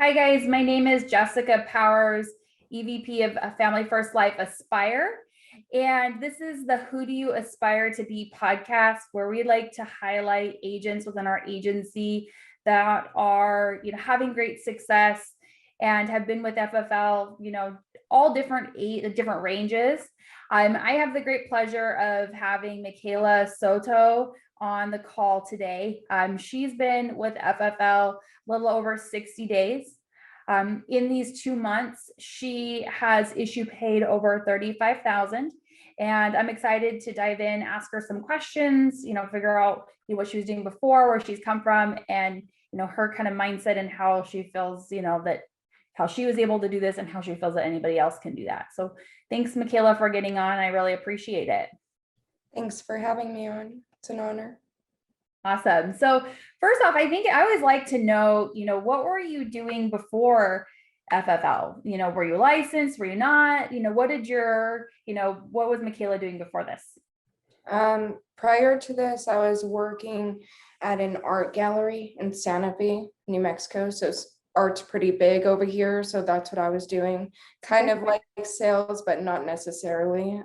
Hi guys, my name is Jessica Powers, EVP of Family First Life Aspire. And this is the Who Do You Aspire to Be podcast, where we like to highlight agents within our agency that are, having great success and have been with FFL, all different ranges. I have the great pleasure of having Mikayla Soto on the call today. She's been with FFL a little over 60 days. In these 2 months, she has issue paid over 35,000. And I'm excited to dive in, ask her some questions, figure out what she was doing before, where she's come from, and her kind of mindset and how she feels, that how she was able to do this and how she feels that anybody else can do that. So thanks, Mikayla, for getting on. I really appreciate it. Thanks for having me on. It's an honor. Awesome. So first off, I think I always like to know, what were you doing before FFL? Were you licensed? Were you not? What was Mikayla doing before this? Prior to this, I was working at an art gallery in Santa Fe, New Mexico. So art's pretty big over here. So that's what I was doing. Kind of like sales, but not necessarily.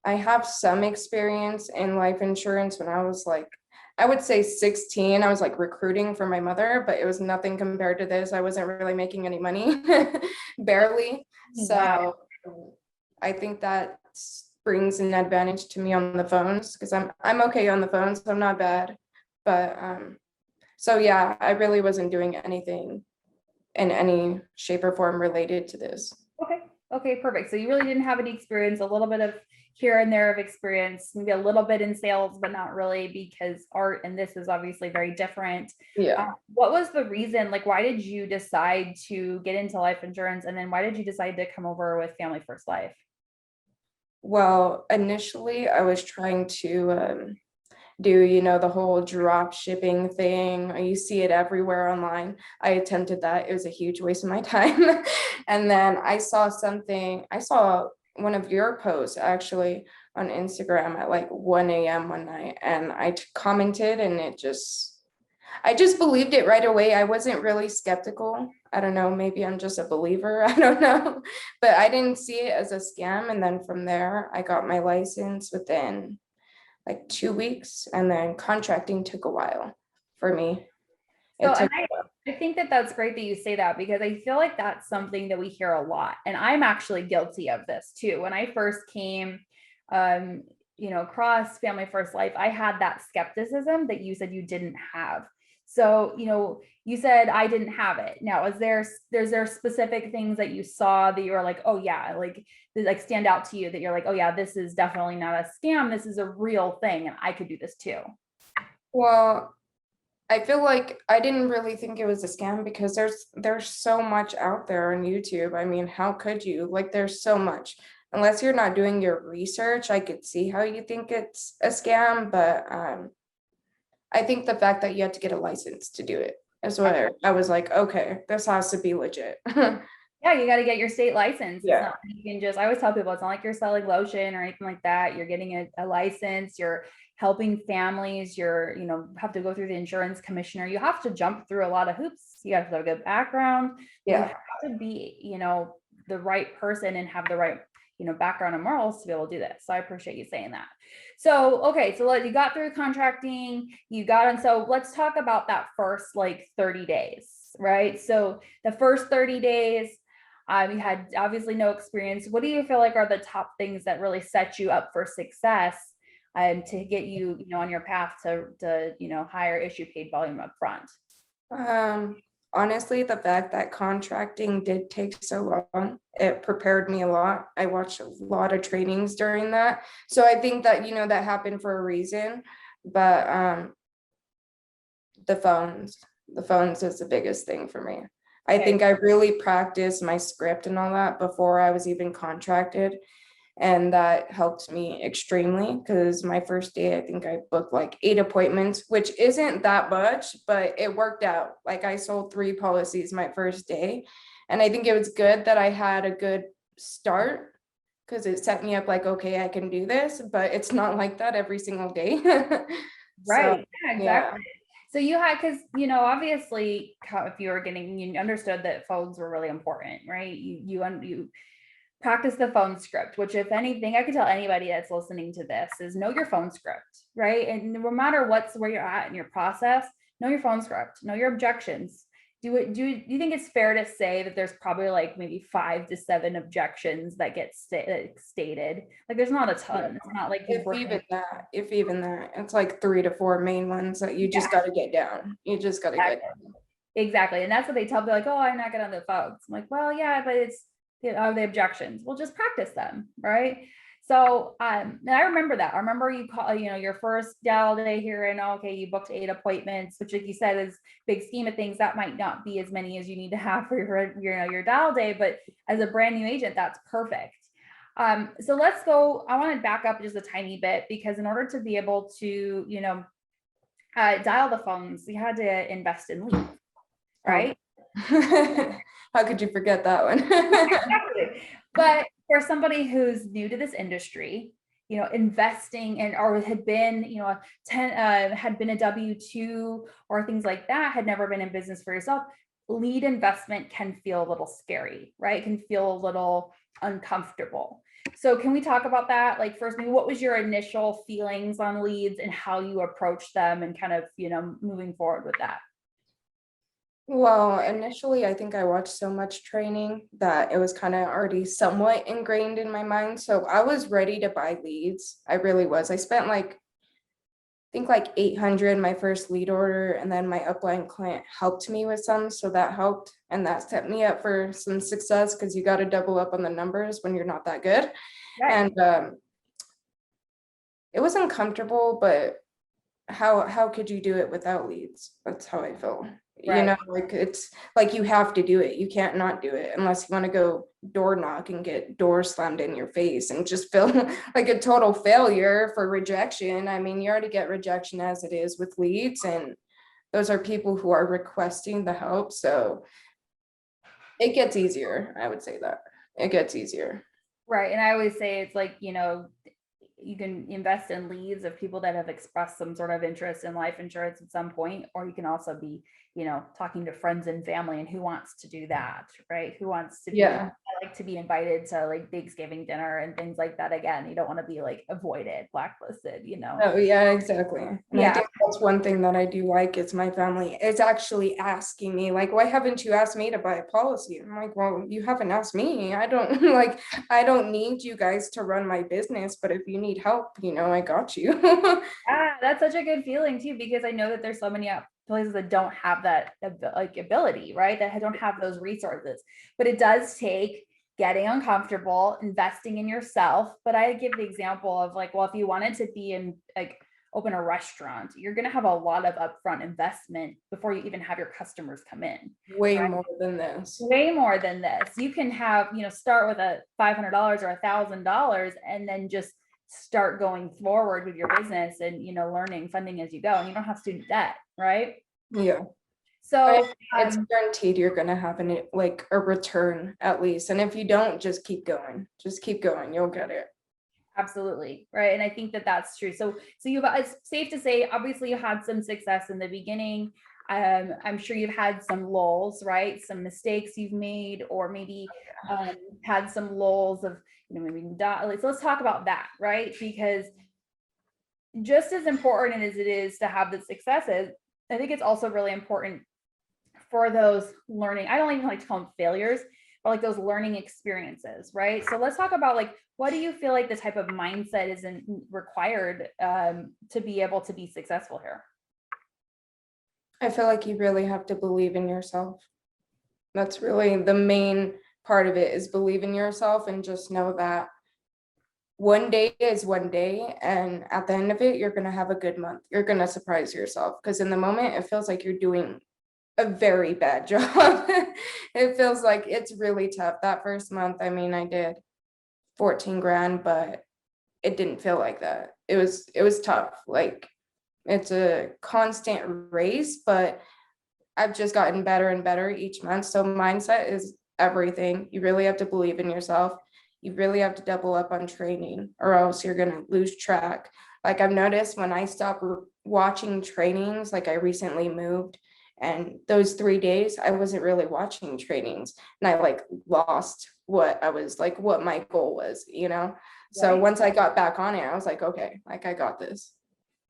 I have some experience in life insurance when I was I would say 16. I was recruiting for my mother, but it was nothing compared to this. I wasn't really making any money, barely. Wow. So I think that brings an advantage to me on the phones because I'm okay on the phones. So I'm not bad. But so yeah, I really wasn't doing anything in any shape or form related to this. Okay, perfect. So you really didn't have any experience, a little bit of here and there of experience, maybe a little bit in sales, but not really, because art and this is obviously very different. Yeah. What was the reason? Why did you decide to get into life insurance? And then why did you decide to come over with Family First Life? Well, initially I was trying to do, the whole drop shipping thing. You see it everywhere online. I attempted that. It was a huge waste of my time. And then I saw one of your posts actually on Instagram at 1 a.m. one night, and I commented, and I just believed it right away. I wasn't really skeptical. I don't know, maybe I'm just a believer. I don't know, but I didn't see it as a scam. And then from there, I got my license within 2 weeks, and then contracting took a while for me. So I think that that's great that you say that, because I feel like that's something that we hear a lot. And I'm actually guilty of this too. When I first came, across Family First Life, I had that skepticism that you said you didn't have. So, you said I didn't have it. Now, is there specific things that you saw that you were like, oh yeah, stand out to you that you're like, oh yeah, this is definitely not a scam. This is a real thing, and I could do this too. Well, I feel like I didn't really think it was a scam because there's so much out there on YouTube. I mean, how could you? There's so much. Unless you're not doing your research, I could see how you think it's a scam, but I think the fact that you have to get a license to do it is what I was like, okay, this has to be legit. Yeah, you got to get your state license. It's Yeah. not like you can just, I always tell people, it's not like you're selling lotion or anything like that. You're getting a license, you're helping families, you're, have to go through the insurance commissioner. You have to jump through a lot of hoops. You have to have a good background. You Yeah. have to be, the right person and have the right, background and morals to be able to do this. So I appreciate you saying that. So, okay. So you got through contracting, so let's talk about that first 30 days, right? So the first 30 days, you had obviously no experience. What do you feel like are the top things that really set you up for success to get you, on your path to higher issue paid volume up front? Honestly, the fact that contracting did take so long, it prepared me a lot. I watched a lot of trainings during that. So I think that, that happened for a reason. But the phones is the biggest thing for me. I think I really practiced my script and all that before I was even contracted. And that helped me extremely because my first day, I think I booked 8 appointments, which isn't that much, but it worked out. I sold 3 policies my first day. And I think it was good that I had a good start because it set me up okay, I can do this, but it's not like that every single day. Right. Yeah, exactly. So you had, because obviously, if you were getting, you understood that phones were really important, right? You practice the phone script, which, if anything, I could tell anybody that's listening to this is know your phone script, right? And no matter where you're at in your process, know your phone script, know your objections. Do you think it's fair to say that there's probably like maybe 5 to 7 objections that get stated? Like, there's not a ton. It's not like If even that, it's like 3 to 4 main ones that you just got to get down. You just got to get down. Exactly. And that's what they tell me, like, oh, I'm not good on the phones. I'm like, well, yeah, but it's, the objections. Well, just practice them, right? So, and I remember that. I remember you call, your first dial day here, and okay, you booked 8 appointments, which, like you said, is big scheme of things. That might not be as many as you need to have for your dial day, but as a brand new agent, that's perfect. So let's go. I want to back up just a tiny bit, because in order to be able to, dial the phones, you had to invest in leads, right? How could you forget that one? Exactly. But for somebody who's new to this industry, investing in, or had been, had been a W-2 or things like that, had never been in business for yourself, lead investment can feel a little scary, right? It can feel a little uncomfortable. So can we talk about that? Like, first, maybe what was your initial feelings on leads and how you approach them, and kind of, moving forward with that? Well, initially, I think I watched so much training that it was kind of already somewhat ingrained in my mind. So I was ready to buy leads. I really was. I spent I think like 800 my first lead order, and then my upline client helped me with some. So that helped. And that set me up for some success, because you got to double up on the numbers when you're not that good. Right. And it was uncomfortable, but how could you do it without leads? That's how I feel. Right. Like, it's like you have to do it. You can't not do it unless you want to go door knock and get doors slammed in your face and just feel like a total failure for rejection. I mean, you already get rejection as it is with leads, and those are people who are requesting the help. So it gets easier. I would say that it gets easier. Right. And I always say it's like, you can invest in leads of people that have expressed some sort of interest in life insurance at some point, or you can also be, talking to friends and family, and who wants to do that, right? Who wants to be, I like to be invited to like Thanksgiving dinner and things like that. Again, you don't want to be like avoided, blacklisted, Oh yeah, exactly. And I think that's one thing that I do like is my family is actually asking me, like, why haven't you asked me to buy a policy? I'm like, well, you haven't asked me. I don't I don't need you guys to run my business, but if you need help, I got you. That's such a good feeling too, because I know that there's so many places that don't have that ability, right? That don't have those resources, but it does take getting uncomfortable, investing in yourself. But I give the example of like, well, if you wanted to be in open a restaurant, you're going to have a lot of upfront investment before you even have your customers come in. Way more than this. Way more than this. You can have, start with a $500 or $1,000, and then just start going forward with your business and, learning, funding as you go, and you don't have student debt, right? Yeah. So it's guaranteed you're going to have a return at least. And if you don't, just keep going, you'll get it. Absolutely. Right. And I think that that's true. So it's safe to say, obviously you had some success in the beginning. I'm sure you've had some lulls, right? Some mistakes you've made, or maybe had some lulls of, maybe so let's talk about that, right? Because just as important as it is to have the successes, I think it's also really important for those learning, I don't even like to call them failures, but like those learning experiences, right? So let's talk about like, what do you feel like the type of mindset is required to be able to be successful here? I feel like you really have to believe in yourself. That's really the main part of it, is believe in yourself, and just know that one day is one day, and at the end of it, you're going to have a good month. You're going to surprise yourself, because in the moment, it feels like you're doing a very bad job. It feels like it's really tough. That first month, I mean, I did 14 grand, but it didn't feel like that. It was tough. Like, it's a constant race, but I've just gotten better and better each month. So mindset is everything. You really have to believe in yourself. You really have to double up on training, or else you're going to lose track. Like I've noticed when I stop watching trainings, like I recently moved, and those 3 days I wasn't really watching trainings, and I like lost what I was like, what my goal was, you know? So Right. once I got back on it, I was like, okay, like I got this.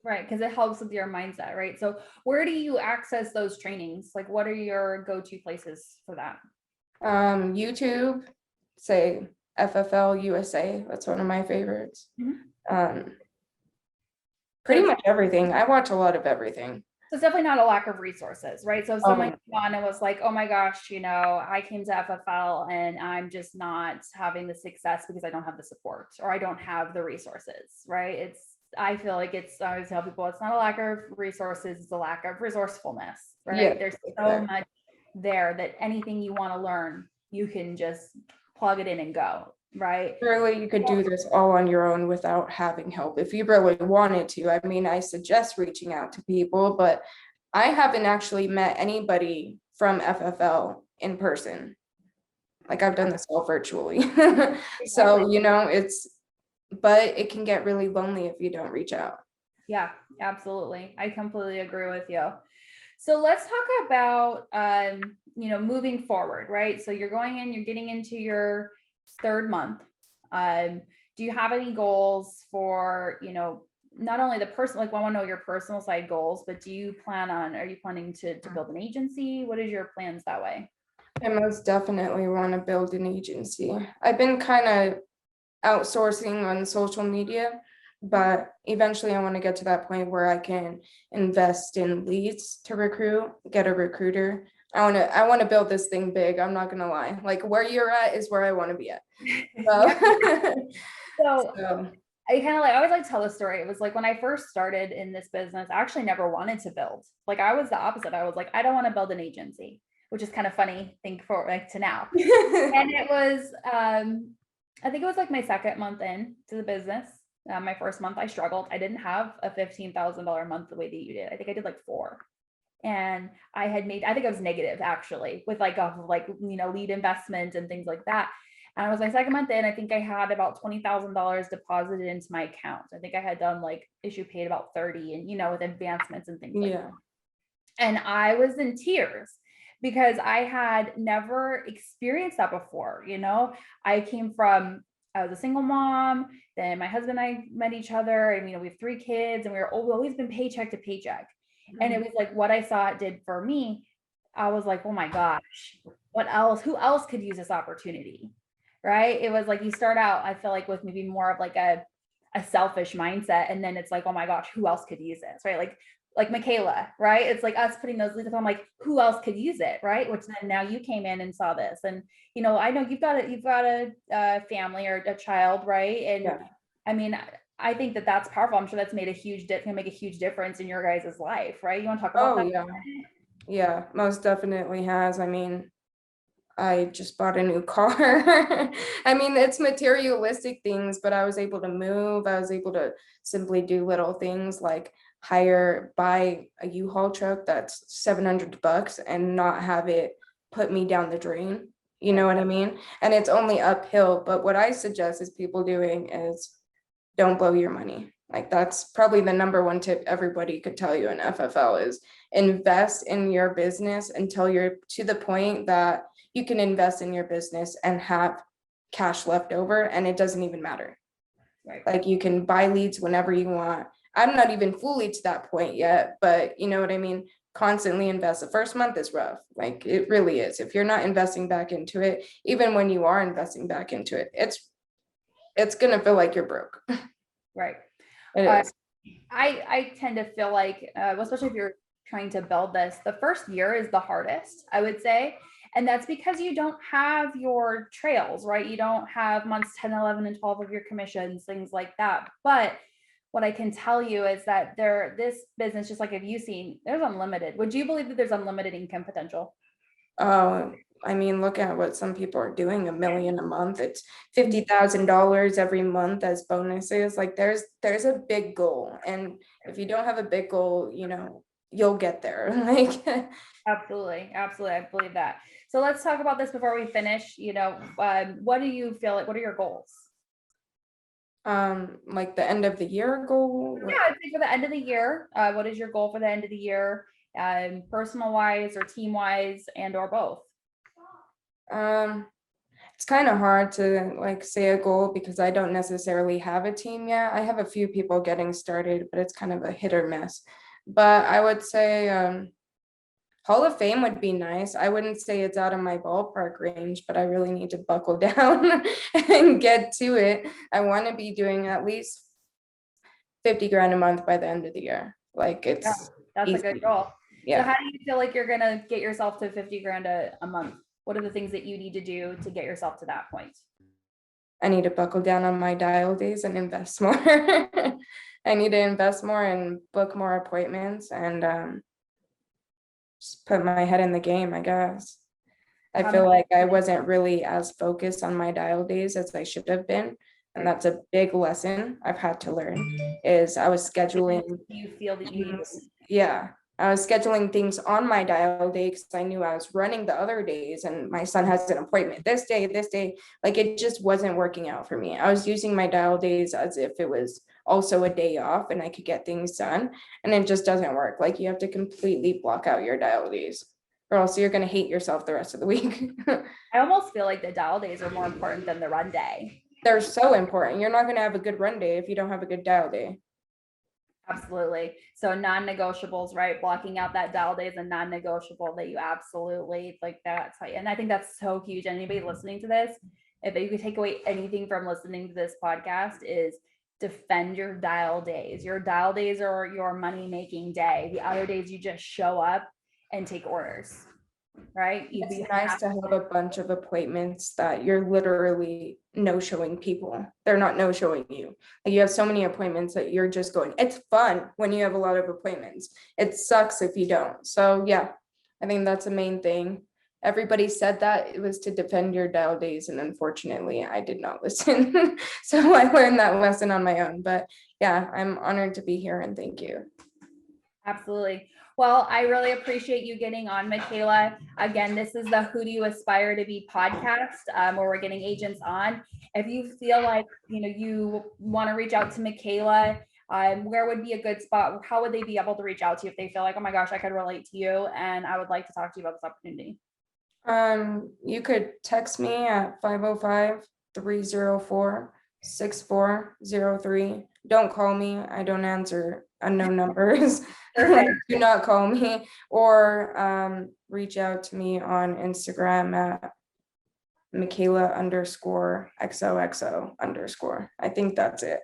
Right, because it helps with your mindset, right? So where do you access those trainings? Like, what are your go-to places for that? YouTube, say FFL USA, that's one of my favorites. Mhm. Um, So pretty it's, much everything. I watch a lot of everything. so it's definitely not a lack of resources, right? So if someone Um, came on and was like, oh my gosh, I came to FFL and I'm just not having the success because I don't have the support or I don't have the resources, right? I feel like I always tell people it's not a lack of resources, it's a lack of resourcefulness, yeah, right? There's so exactly. much there that anything you want to learn, you can just plug it in and go, right? Really, you could do this all on your own without having help if you really wanted to. I mean, I suggest reaching out to people, but I haven't actually met anybody from FFL in person. Like I've done this all virtually. Exactly. So, but it can get really lonely if you don't reach out. Yeah, absolutely. I completely agree with you. So let's talk about moving forward, right? So you're getting into your third month. Um, do you have any goals for, not only the personal, like I want to know your personal side goals, but are you planning to build an agency? What is your plans that way? I most definitely want to build an agency. I've been kind of outsourcing on social media, but eventually I want to get to that point where I can invest in leads to recruit, get a recruiter. I want to build this thing big. I'm not gonna lie. Like where you're at is where I want to be at. So, Yeah. So so I always like to tell the story. It was like when I first started in this business, I actually never wanted to build. Like I was the opposite. I was like, I don't want to build an agency, which is kind of funny, think for like to now. And it was, I think it was like my second month in to the business. My first month, I struggled. I didn't have a $15,000 a month the way that you did. I think I did like four. And I think I was negative actually with like lead investment and things like that. And it was my second month in. I think I had about $20,000 deposited into my account. I think I had done like issue paid about 30 and with advancements and things like that. yeah. And I was in tears because I had never experienced that before. I was a single mom, then my husband and I met each other, and we have three kids, and we've always been paycheck to paycheck. And it was like what I saw it did for me. I was like, oh my gosh, what else? Who else could use this opportunity? Right. It was like you start out, I feel like, with maybe more of like a selfish mindset. And then it's like, oh my gosh, who else could use this? Right. Like Mikayla, right? It's like us putting those leads up. I'm like, who else could use it, right? Which then now you came in and saw this, and I know you've got a family or a child, right? And Yeah. I mean, I think that that's powerful. I'm sure that's made gonna make a huge difference in your guys' life, right? You want to talk about Oh that? yeah. Yeah, most definitely has. I mean, I just bought a new car. I mean, it's materialistic things, but I was able to move. I was able to simply do little things like buy a U-Haul truck that's $700 and not have it put me down the drain. You know Right. what I mean? And it's only uphill. But what I suggest is people doing is don't blow your money. Like that's probably the number one tip everybody could tell you in FFL is invest in your business until you're to the point that you can invest in your business and have cash left over and it doesn't even matter. Right. Like you can buy leads whenever you want. I'm not even fully to that point yet, but you know what I mean? Constantly invest. The first month is rough. Like it really is. If you're not investing back into it, even when you are investing back into it, it's gonna feel like you're broke. Right. It Uh, is. I tend to feel like, especially if you're trying to build this, the first year is the hardest, I would say. And that's because you don't have your trails, right? You don't have months 10, 11, and 12 of your commissions, things like that. But what I can tell you is that this business, just like have you seen, there's unlimited. Would you believe that there's unlimited income potential? Oh, I mean, look at what some people are doing, 1 million a month. It's $50,000 every month as bonuses. Like there's a big goal. And if you don't have a big goal, you'll get there. Like Absolutely. Absolutely. I believe that. So let's talk about this before we finish. What do you feel like? What are your goals? Like the end of the year goal? Yeah, I'd say for the end of the year, what is your goal for the end of the year, personal wise or team wise, and or both? Um, it's kind of hard to like say a goal because I don't necessarily have a team yet. I have a few people getting started, but it's kind of a hit or miss. But I would say Hall of Fame would be nice. I wouldn't say it's out of my ballpark range, but I really need to buckle down and get to it. I want to be doing at least 50 grand a month by the end of the year. Like Yeah, it's that's a easy. good goal. So Yeah. how do you feel like you're gonna get yourself to 50 grand a month? What are the things that you need to do to get yourself to that point? I need to buckle down on my dial days and invest more. I need to invest more and book more appointments and just put my head in the game, I guess. I How feel many- like I wasn't really as focused on my dial days as I should have been. And that's a big lesson I've had to learn is I was scheduling do you feel that you need to things, yeah. I was scheduling things on my dial day because I knew I was running the other days and my son has an appointment this day, this day. Like it just wasn't working out for me. I was using my dial days as if it was also a day off and I could get things done. And it just doesn't work. Like you have to completely block out your dial days or else you're going to hate yourself the rest of the week. I almost feel like the dial days are more important than the run day. They're so important. You're not going to have a good run day if you don't have a good dial day. Absolutely. So non-negotiables, right? Blocking out that dial day is a non-negotiable that you absolutely like that's how, and I think that's so huge. Anybody listening to this, if you could take away anything from listening to this podcast is defend your dial days. Your dial days are your money-making day. The other days you just show up and take orders, right? It's nice to have a bunch of appointments that you're literally no-showing people. They're not no-showing you. Like you have so many appointments that you're just going. It's fun when you have a lot of appointments. It sucks if you don't. So yeah, I think that's the main thing. Everybody said that it was to defend your dial days, and unfortunately, I did not listen. So I learned that lesson on my own. But yeah, I'm honored to be here and thank you. Absolutely. Well, I really appreciate you getting on, Mikayla. Again, this is the Who Do You Aspire to Be podcast, where we're getting agents on. If you feel like you want to reach out to Mikayla, where would be a good spot? How would they be able to reach out to you if they feel like, oh my gosh, I could relate to you and I would like to talk to you about this opportunity? You could text me at 505-304-6403. Don't call me. I don't answer unknown numbers. Do not call me or reach out to me on Instagram at Mikayla_XOXO_. I think that's it.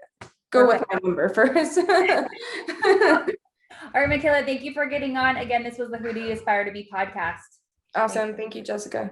Go with my number first. All right, Mikayla, thank you for getting on. Again, this was the Who Do You Aspire to Be podcast. Awesome. Thank you, Jessica.